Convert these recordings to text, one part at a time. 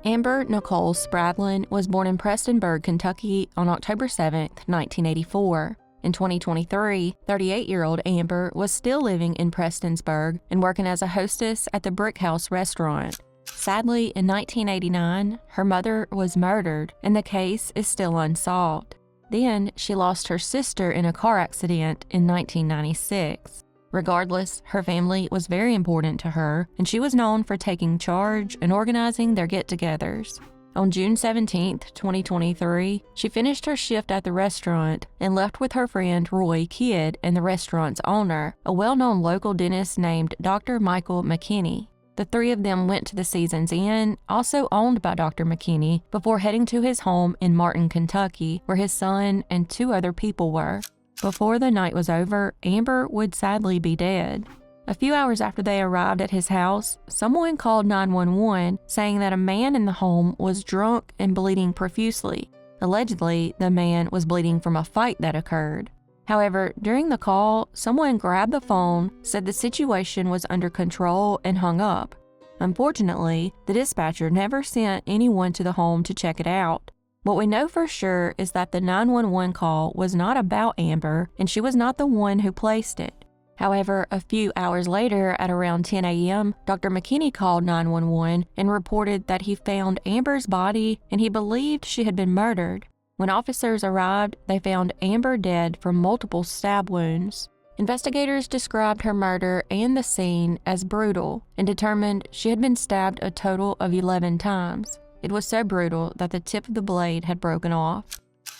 Amber Nicole Spradlin was born in Prestonsburg, Kentucky on October 7, 1984. In 2023, 38-year-old Amber was still living in Prestonsburg and working as a hostess at the Brick House restaurant. Sadly, in 1989, her mother was murdered and the case is still unsolved. Then, she lost her sister in a car accident in 1996. Regardless, her family was very important to her, and she was known for taking charge and organizing their get-togethers. On June 17, 2023, she finished her shift at the restaurant and left with her friend Roy Kidd and the restaurant's owner, a well-known local dentist named Dr. Michael McKinney. The three of them went to the Seasons Inn, also owned by Dr. McKinney, before heading to his home in Martin, Kentucky, where his son and 2 other people were. Before the night was over, Amber would sadly be dead. A few hours after they arrived at his house, someone called 911 saying that a man in the home was drunk and bleeding profusely. Allegedly, the man was bleeding from a fight that occurred. However, during the call, someone grabbed the phone, said the situation was under control, and hung up. Unfortunately, the dispatcher never sent anyone to the home to check it out. What we know for sure is that the 911 call was not about Amber, and she was not the one who placed it. However, a few hours later, at around 10 a.m., Dr. McKinney called 911 and reported that he found Amber's body and he believed she had been murdered. When officers arrived, they found Amber dead from multiple stab wounds. Investigators described her murder and the scene as brutal and determined she had been stabbed a total of 11 times. It was so brutal that the tip of the blade had broken off.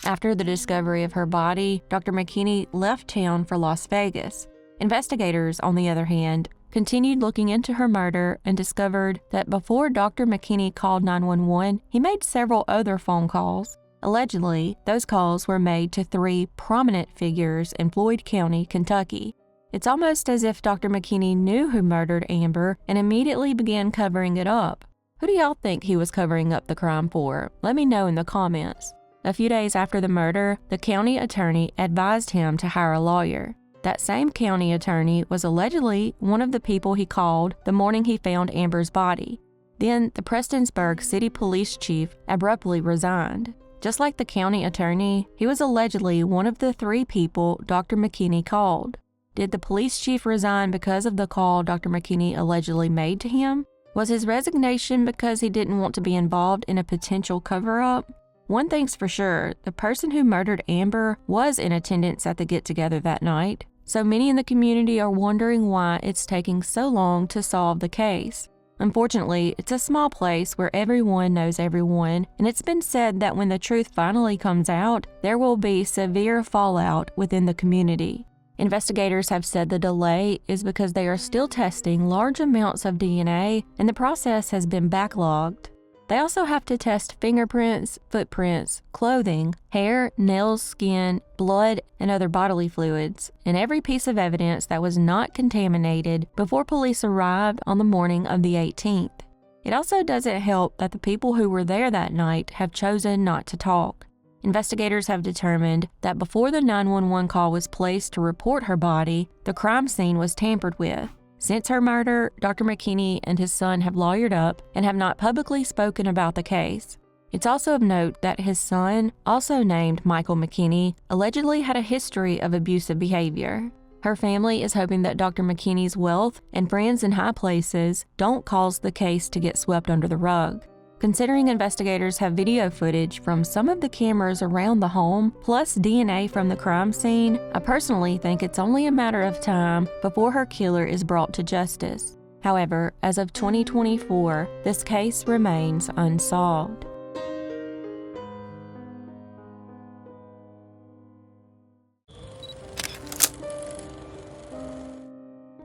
After the discovery of her body, Dr. McKinney left town for Las Vegas. Investigators, on the other hand, continued looking into her murder and discovered that before Dr. McKinney called 911, he made several other phone calls. Allegedly, those calls were made to 3 prominent figures in Floyd County, Kentucky. It's almost as if Dr. McKinney knew who murdered Amber and immediately began covering it up. Who do y'all think he was covering up the crime for? Let me know in the comments. A few days after the murder, the county attorney advised him to hire a lawyer. That same county attorney was allegedly one of the people he called the morning he found Amber's body. Then, the Prestonsburg City Police Chief abruptly resigned. Just like the county attorney, he was allegedly one of the 3 people Dr. McKinney called. Did the police chief resign because of the call Dr. McKinney allegedly made to him? Was his resignation because he didn't want to be involved in a potential cover-up? One thing's for sure, the person who murdered Amber was in attendance at the get-together that night, so many in the community are wondering why it's taking so long to solve the case. Unfortunately, it's a small place where everyone knows everyone, and it's been said that when the truth finally comes out, there will be severe fallout within the community. Investigators have said the delay is because they are still testing large amounts of DNA and the process has been backlogged. They also have to test fingerprints, footprints, clothing, hair, nails, skin, blood, and other bodily fluids, and every piece of evidence that was not contaminated before police arrived on the morning of the 18th. It also doesn't help that the people who were there that night have chosen not to talk. Investigators have determined that before the 911 call was placed to report her body, the crime scene was tampered with. Since her murder, Dr. McKinney and his son have lawyered up and have not publicly spoken about the case. It's also of note that his son, also named Michael McKinney, allegedly had a history of abusive behavior. Her family is hoping that Dr. McKinney's wealth and friends in high places don't cause the case to get swept under the rug. Considering investigators have video footage from some of the cameras around the home, plus DNA from the crime scene, I personally think it's only a matter of time before her killer is brought to justice. However, as of 2024, this case remains unsolved.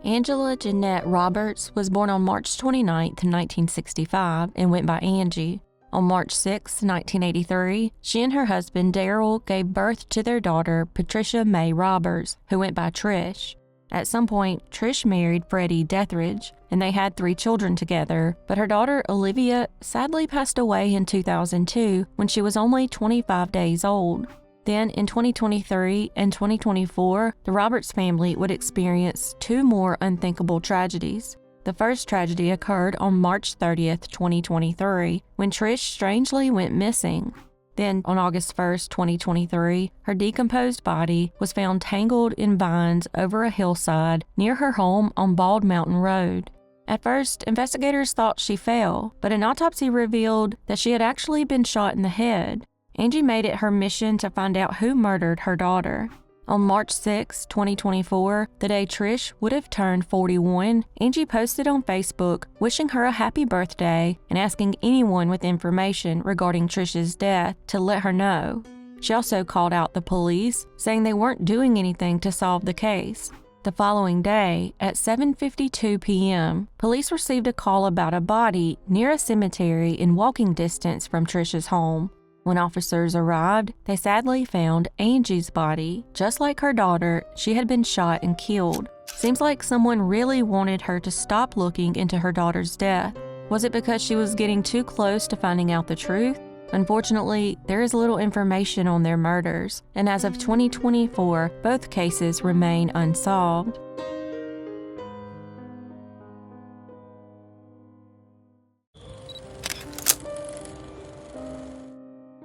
Angela Jeanette Roberts was born on March 29, 1965, and went by Angie. On March 6, 1983, she and her husband Daryl gave birth to their daughter Patricia Mae Roberts, who went by Trish. At some point, Trish married Freddie Deatherage, and they had 3 children together, but her daughter Olivia sadly passed away in 2002 when she was only 25 days old. Then, in 2023 and 2024, the Roberts family would experience 2 more unthinkable tragedies. The first tragedy occurred on March 30th, 2023, when Trish strangely went missing. Then, on August 1st, 2023, her decomposed body was found tangled in vines over a hillside near her home on Bald Mountain Road. At first, investigators thought she fell, but an autopsy revealed that she had actually been shot in the head. Angie made it her mission to find out who murdered her daughter. On March 6, 2024, the day Trish would have turned 41, Angie posted on Facebook wishing her a happy birthday and asking anyone with information regarding Trish's death to let her know. She also called out the police, saying they weren't doing anything to solve the case. The following day, at 7:52 p.m., police received a call about a body near a cemetery in walking distance from Trish's home. When officers arrived, they sadly found Angie's body. Just like her daughter, she had been shot and killed. Seems like someone really wanted her to stop looking into her daughter's death. Was it because she was getting too close to finding out the truth? Unfortunately, there is little information on their murders, and as of 2024, both cases remain unsolved.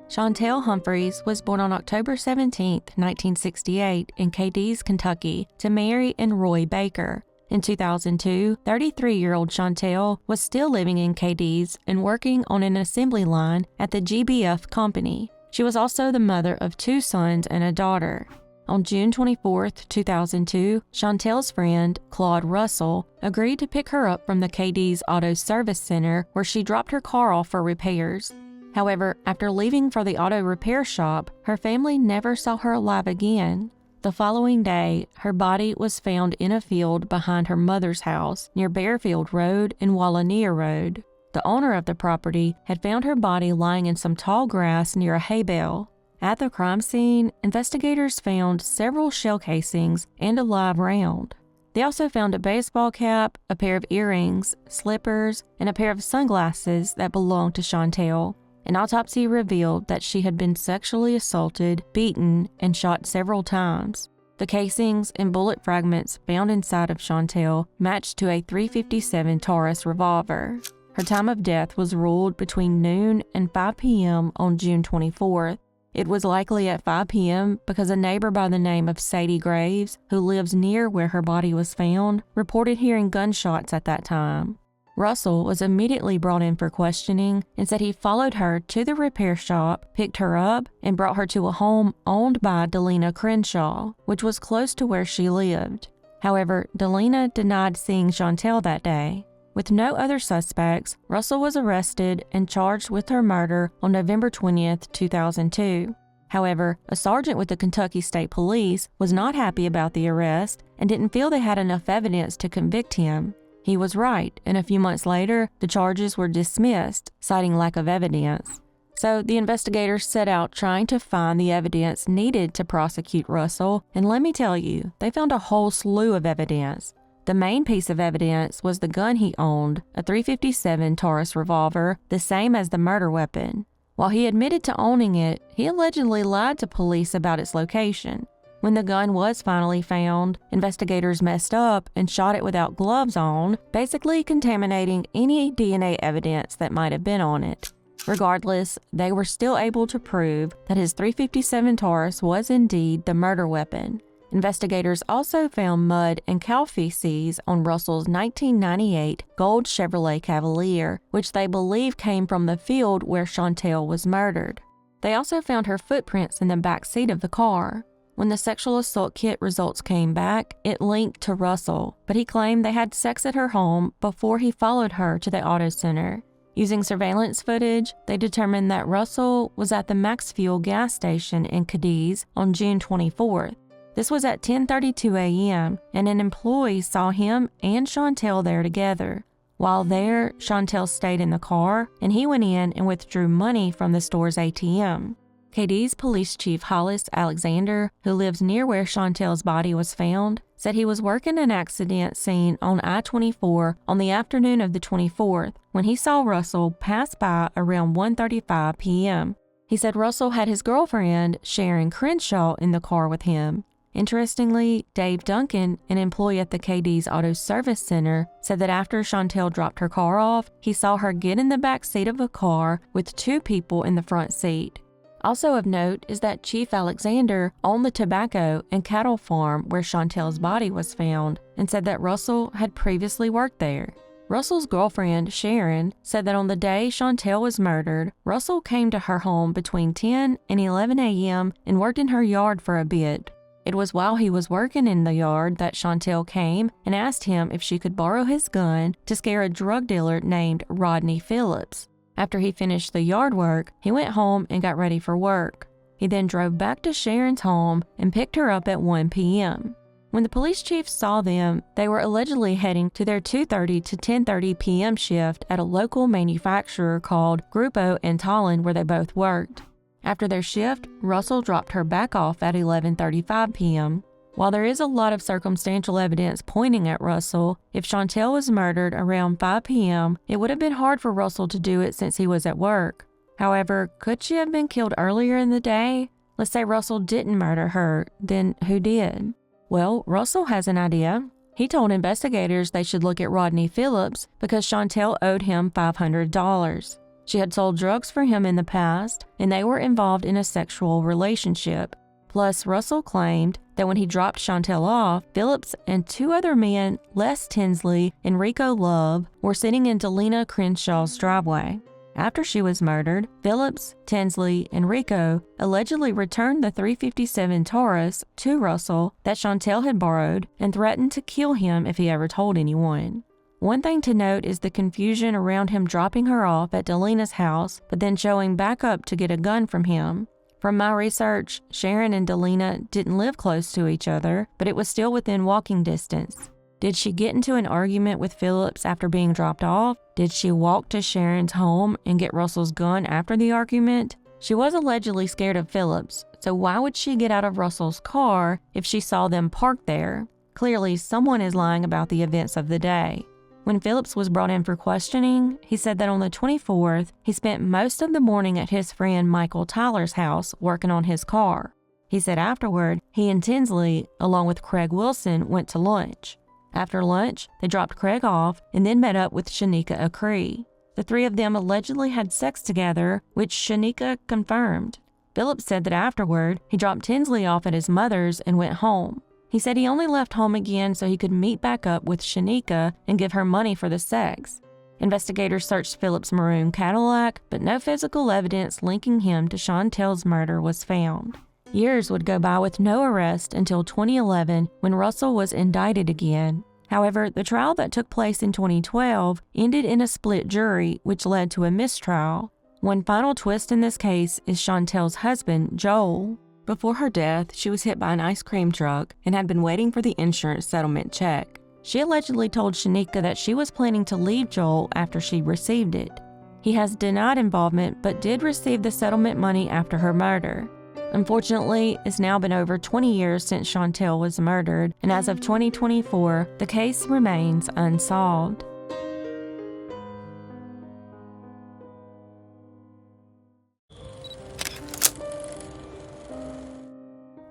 Chantell Humphries was born on October 17, 1968, in Cadiz, Kentucky, to Mary and Roy Baker. In 2002, 33-year-old Chantell was still living in Cadiz and working on an assembly line at the GBF company. She was also the mother of 2 sons and a daughter. On June 24, 2002, Chantell's friend, Claude Russell, agreed to pick her up from the Cadiz Auto Service Center where she dropped her car off for repairs. However, after leaving for the auto repair shop, her family never saw her alive again. The following day, her body was found in a field behind her mother's house near Bearfield Road and Wallania Road. The owner of the property had found her body lying in some tall grass near a hay bale. At the crime scene, investigators found several shell casings and a live round. They also found a baseball cap, a pair of earrings, slippers, and a pair of sunglasses that belonged to Chantell. An autopsy revealed that she had been sexually assaulted, beaten, and shot several times. The casings and bullet fragments found inside of Chantell matched to a .357 Taurus revolver. Her time of death was ruled between noon and 5 p.m. on June 24th. It was likely at 5 p.m. because a neighbor by the name of Sadie Graves, who lives near where her body was found, reported hearing gunshots at that time. Russell was immediately brought in for questioning and said he followed her to the repair shop, picked her up, and brought her to a home owned by Delina Crenshaw, which was close to where she lived. However, Delina denied seeing Chantell that day. With no other suspects, Russell was arrested and charged with her murder on November 20th, 2002. However, a sergeant with the Kentucky State Police was not happy about the arrest and didn't feel they had enough evidence to convict him. He was right, and a few months later, the charges were dismissed, citing lack of evidence. So the investigators set out trying to find the evidence needed to prosecute Russell, and let me tell you, they found a whole slew of evidence. The main piece of evidence was the gun he owned, a .357 Taurus revolver, the same as the murder weapon. While he admitted to owning it, he allegedly lied to police about its location. When the gun was finally found, investigators messed up and shot it without gloves on, basically contaminating any DNA evidence that might have been on it. Regardless, they were still able to prove that his .357 Taurus was indeed the murder weapon. Investigators also found mud and cow feces on Russell's 1998 gold Chevrolet Cavalier, which they believe came from the field where Chantell was murdered. They also found her footprints in the back seat of the car. When the sexual assault kit results came back, it linked to Russell, but he claimed they had sex at her home before he followed her to the auto center. Using surveillance footage, they determined that Russell was at the Max Fuel gas station in Cadiz on June 24th. This was at 10:32 a.m., and an employee saw him and Chantell there together. While there, Chantell stayed in the car, and he went in and withdrew money from the store's ATM. Cadiz Police Chief Ellis Alexander, who lives near where Chantell's body was found, said he was working an accident scene on I-24 on the afternoon of the 24th when he saw Russell pass by around 1:35 p.m. He said Russell had his girlfriend, Sharon Crenshaw, in the car with him. Interestingly, Dave Duncan, an employee at the KD's Auto Service Center, said that after Chantell dropped her car off, he saw her get in the back seat of a car with 2 people in the front seat. Also of note is that Chief Alexander owned the tobacco and cattle farm where Chantell's body was found and said that Russell had previously worked there. Russell's girlfriend, Sharon, said that on the day Chantell was murdered, Russell came to her home between 10 and 11 a.m. and worked in her yard for a bit. It was while he was working in the yard that Chantell came and asked him if she could borrow his gun to scare a drug dealer named Rodney Phillips. After he finished the yard work, he went home and got ready for work. He then drove back to Sharon's home and picked her up at 1 p.m. When the police chief saw them, they were allegedly heading to their 2:30 to 10:30 p.m. shift at a local manufacturer called Grupo Antolin where they both worked. After their shift, Russell dropped her back off at 11:35 p.m. While there is a lot of circumstantial evidence pointing at Russell, if Chantell was murdered around 5 p.m., it would have been hard for Russell to do it since he was at work. However, could she have been killed earlier in the day? Let's say Russell didn't murder her, then who did? Well, Russell has an idea. He told investigators they should look at Rodney Phillips because Chantell owed him $500. She had sold drugs for him in the past, and they were involved in a sexual relationship. Plus, Russell claimed that when he dropped Chantell off, Phillips and 2 other men, Les Tinsley and Rico Love, were sitting in Delina Crenshaw's driveway. After she was murdered, Phillips, Tinsley, and Rico allegedly returned the .357 Taurus to Russell that Chantell had borrowed and threatened to kill him if he ever told anyone. One thing to note is the confusion around him dropping her off at Delina's house, but then showing back up to get a gun from him. From my research, Sharon and Delina didn't live close to each other, but it was still within walking distance. Did she get into an argument with Phillips after being dropped off? Did she walk to Sharon's home and get Russell's gun after the argument? She was allegedly scared of Phillips, so why would she get out of Russell's car if she saw them parked there? Clearly, someone is lying about the events of the day. When Phillips was brought in for questioning, he said that on the 24th, he spent most of the morning at his friend Michael Tyler's house working on his car. He said afterward, he and Tinsley, along with Craig Wilson, went to lunch. After lunch, they dropped Craig off and then met up with Shanika Acree. The 3 of them allegedly had sex together, which Shanika confirmed. Phillips said that afterward, he dropped Tinsley off at his mother's and went home. He said he only left home again so he could meet back up with Shanika and give her money for the sex. Investigators searched Phillips' maroon Cadillac, but no physical evidence linking him to Chantell's murder was found. Years would go by with no arrest until 2011 when Russell was indicted again. However, the trial that took place in 2012 ended in a split jury, which led to a mistrial. One final twist in this case is Chantell's husband, Joel. Before her death, she was hit by an ice cream truck and had been waiting for the insurance settlement check. She allegedly told Shanika that she was planning to leave Joel after she received it. He has denied involvement but did receive the settlement money after her murder. Unfortunately, it's now been over 20 years since Chantell was murdered, and as of 2024, the case remains unsolved.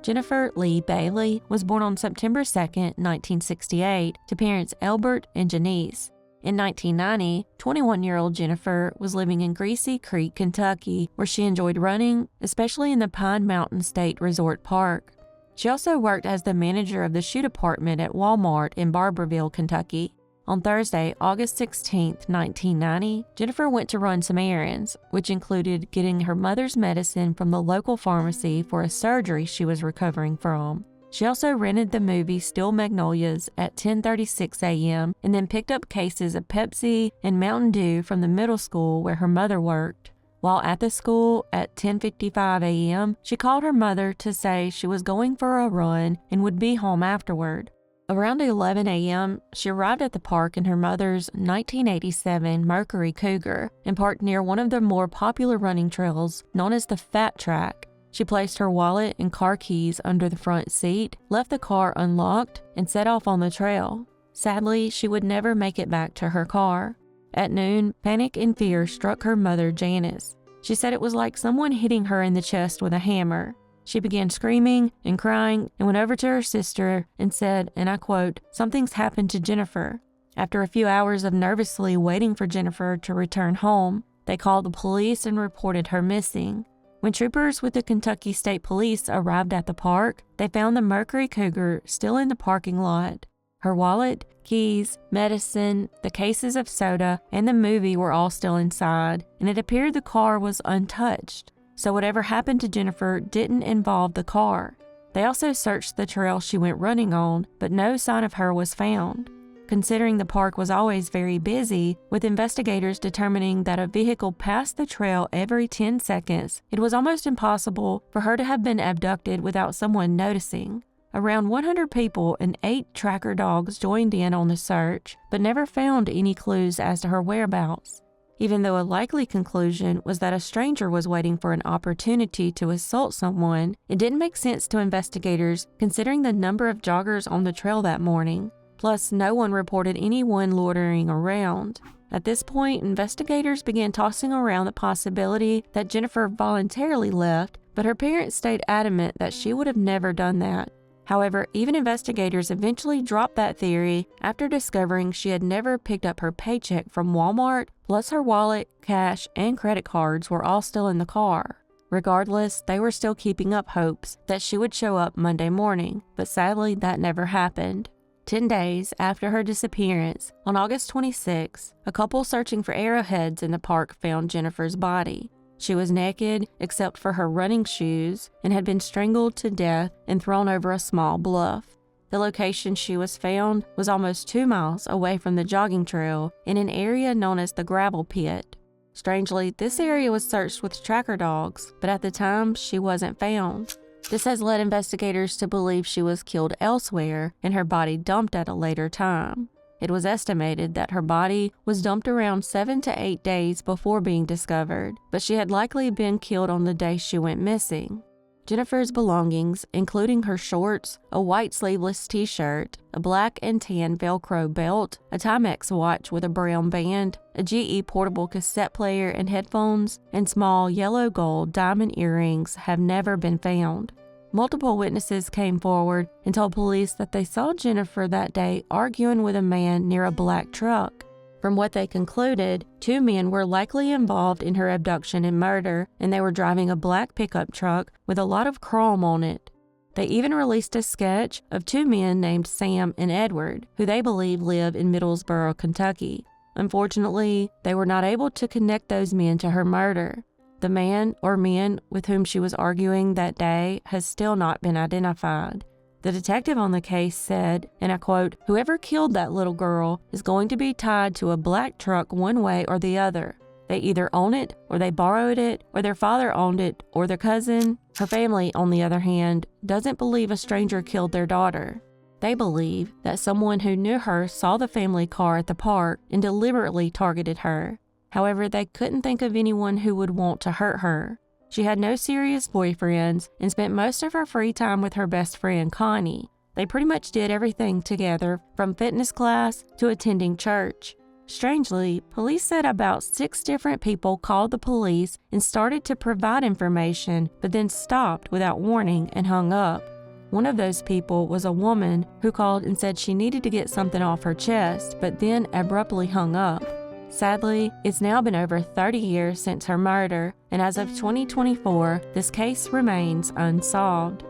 Jennifer Lee Bailey was born on September 2, 1968, to parents Elbert and Janice. In 1990, 21-year-old Jennifer was living in Greasy Creek, Kentucky, where she enjoyed running, especially in the Pine Mountain State Resort Park. She also worked as the manager of the shoe department at Walmart in Barberville, Kentucky. On Thursday, August 16, 1990, Jennifer went to run some errands, which included getting her mother's medicine from the local pharmacy for a surgery she was recovering from. She also rented the movie Steel Magnolias at 10:36 a.m. and then picked up cases of Pepsi and Mountain Dew from the middle school where her mother worked. While at the school at 10:55 a.m., she called her mother to say she was going for a run and would be home afterward. Around 11 a.m., she arrived at the park in her mother's 1987 Mercury Cougar and parked near one of the more popular running trails known as the Fat Track. She placed her wallet and car keys under the front seat, left the car unlocked, and set off on the trail. Sadly, she would never make it back to her car. At noon, panic and fear struck her mother, Janice. She said it was like someone hitting her in the chest with a hammer. She began screaming and crying and went over to her sister and said, and I quote, "Something's happened to Jennifer." After a few hours of nervously waiting for Jennifer to return home, they called the police and reported her missing. When troopers with the Kentucky State Police arrived at the park, they found the Mercury Cougar still in the parking lot. Her wallet, keys, medicine, the cases of soda, and the movie were all still inside, and it appeared the car was untouched. So whatever happened to Jennifer didn't involve the car. They also searched the trail she went running on, but no sign of her was found. Considering the park was always very busy, with investigators determining that a vehicle passed the trail every 10 seconds, it was almost impossible for her to have been abducted without someone noticing. Around 100 people and 8 tracker dogs joined in on the search, but never found any clues as to her whereabouts. Even though a likely conclusion was that a stranger was waiting for an opportunity to assault someone, it didn't make sense to investigators considering the number of joggers on the trail that morning. Plus, no one reported anyone loitering around. At this point, investigators began tossing around the possibility that Jennifer voluntarily left, but her parents stayed adamant that she would have never done that. However, even investigators eventually dropped that theory after discovering she had never picked up her paycheck from Walmart, plus her wallet, cash, and credit cards were all still in the car. Regardless, they were still keeping up hopes that she would show up Monday morning, but sadly that never happened. 10 days after her disappearance, on August 26, a couple searching for arrowheads in the park found Jennifer's body. She was naked except for her running shoes and had been strangled to death and thrown over a small bluff. The location she was found was almost 2 miles away from the jogging trail in an area known as the gravel pit. Strangely, this area was searched with tracker dogs, but at the time she wasn't found. This has led investigators to believe she was killed elsewhere and her body dumped at a later time. It was estimated that her body was dumped around 7 to 8 days before being discovered, but she had likely been killed on the day she went missing. Jennifer's belongings, including her shorts, a white sleeveless t-shirt, a black and tan Velcro belt, a Timex watch with a brown band, a GE portable cassette player and headphones, and small yellow-gold diamond earrings have never been found. Multiple witnesses came forward and told police that they saw Jennifer that day arguing with a man near a black truck. From what they concluded, 2 men were likely involved in her abduction and murder, and they were driving a black pickup truck with a lot of chrome on it. They even released a sketch of 2 men named Sam and Edward, who they believe live in Middlesboro, Kentucky. Unfortunately, they were not able to connect those men to her murder. The man or men with whom she was arguing that day has still not been identified. The detective on the case said, and I quote, "Whoever killed that little girl is going to be tied to a black truck one way or the other. They either own it, or they borrowed it, or their father owned it, or their cousin." Her family, on the other hand, doesn't believe a stranger killed their daughter. They believe that someone who knew her saw the family car at the park and deliberately targeted her. However, they couldn't think of anyone who would want to hurt her. She had no serious boyfriends and spent most of her free time with her best friend, Connie. They pretty much did everything together, from fitness class to attending church. Strangely, police said about 6 different people called the police and started to provide information, but then stopped without warning and hung up. One of those people was a woman who called and said she needed to get something off her chest, but then abruptly hung up. Sadly, it's now been over 30 years since her murder, and as of 2024, this case remains unsolved.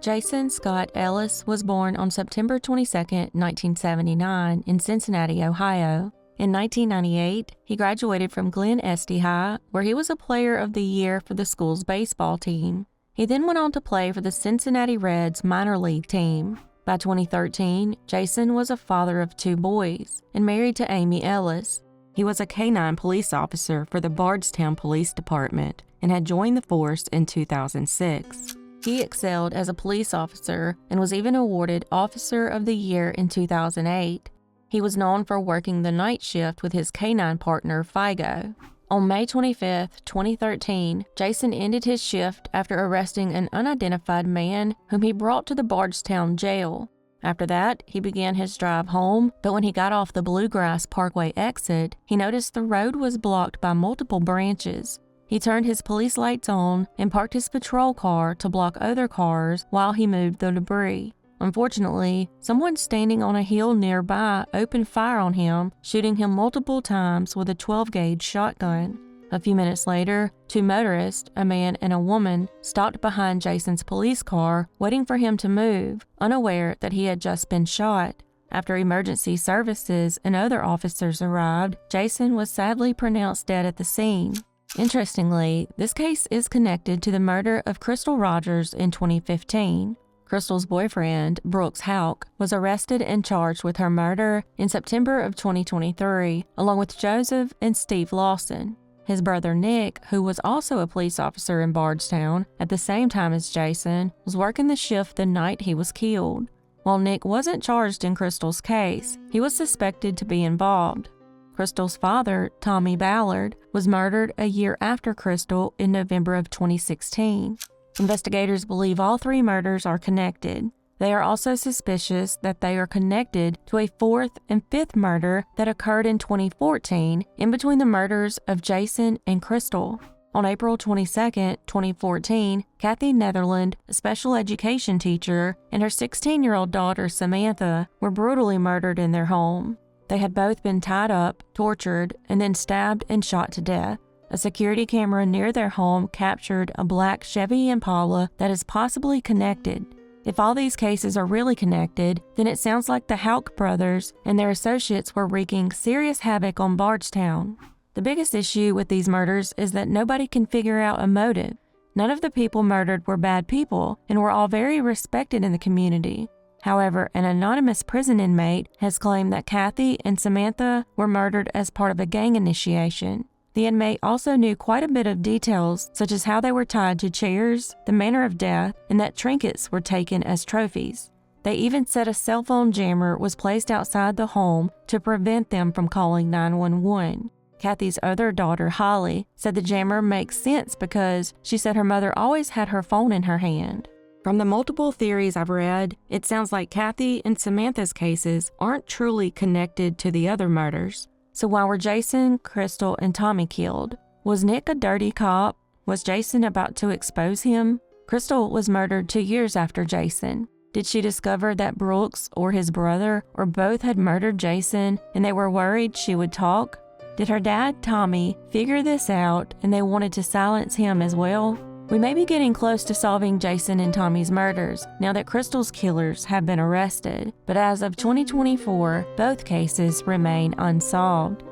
Jason Scott Ellis was born on September 22, 1979, in Cincinnati, Ohio. In 1998, he graduated from Glen Estee High, where he was a Player of the Year for the school's baseball team. He then went on to play for the Cincinnati Reds minor league team. By 2013, Jason was a father of 2 boys and married to Amy Ellis. He was a K-9 police officer for the Bardstown Police Department and had joined the force in 2006. He excelled as a police officer and was even awarded Officer of the Year in 2008. He was known for working the night shift with his K-9 partner, Figo. On May 25, 2013, Jason ended his shift after arresting an unidentified man whom he brought to the Bardstown jail. After that, he began his drive home, but when he got off the Bluegrass Parkway exit, he noticed the road was blocked by multiple branches. He turned his police lights on and parked his patrol car to block other cars while he moved the debris. Unfortunately, someone standing on a hill nearby opened fire on him, shooting him multiple times with a 12-gauge shotgun. A few minutes later, two motorists, a man and a woman, stopped behind Jason's police car, waiting for him to move, unaware that he had just been shot. After emergency services and other officers arrived, Jason was sadly pronounced dead at the scene. Interestingly, this case is connected to the murder of Crystal Rogers in 2015. Crystal's boyfriend, Brooks Houck, was arrested and charged with her murder in September of 2023, along with Joseph and Steve Lawson. His brother Nick, who was also a police officer in Bardstown at the same time as Jason, was working the shift the night he was killed. While Nick wasn't charged in Crystal's case, he was suspected to be involved. Crystal's father, Tommy Ballard, was murdered a year after Crystal in November of 2016. Investigators believe all three murders are connected. They are also suspicious that they are connected to a fourth and fifth murder that occurred in 2014 in between the murders of Jason and Crystal. On April 22, 2014, Kathy Netherland, a special education teacher, and her 16-year-old daughter Samantha were brutally murdered in their home. They had both been tied up, tortured, and then stabbed and shot to death. A security camera near their home captured a black Chevy Impala that is possibly connected. If all these cases are really connected, then it sounds like the Houck brothers and their associates were wreaking serious havoc on Bardstown. The biggest issue with these murders is that nobody can figure out a motive. None of the people murdered were bad people and were all very respected in the community. However, an anonymous prison inmate has claimed that Kathy and Samantha were murdered as part of a gang initiation. The inmate also knew quite a bit of details, such as how they were tied to chairs, the manner of death, and that trinkets were taken as trophies. They even said a cell phone jammer was placed outside the home to prevent them from calling 911. Kathy's other daughter, Holly, said the jammer makes sense because she said her mother always had her phone in her hand. From the multiple theories I've read, it sounds like Kathy and Samantha's cases aren't truly connected to the other murders. So why were Jason, Crystal, and Tommy killed? Was Nick a dirty cop? Was Jason about to expose him? Crystal was murdered 2 years after Jason. Did she discover that Brooks or his brother or both had murdered Jason and they were worried she would talk? Did her dad, Tommy, figure this out and they wanted to silence him as well? We may be getting close to solving Jason and Tommy's murders now that Crystal's killers have been arrested, but as of 2024, both cases remain unsolved.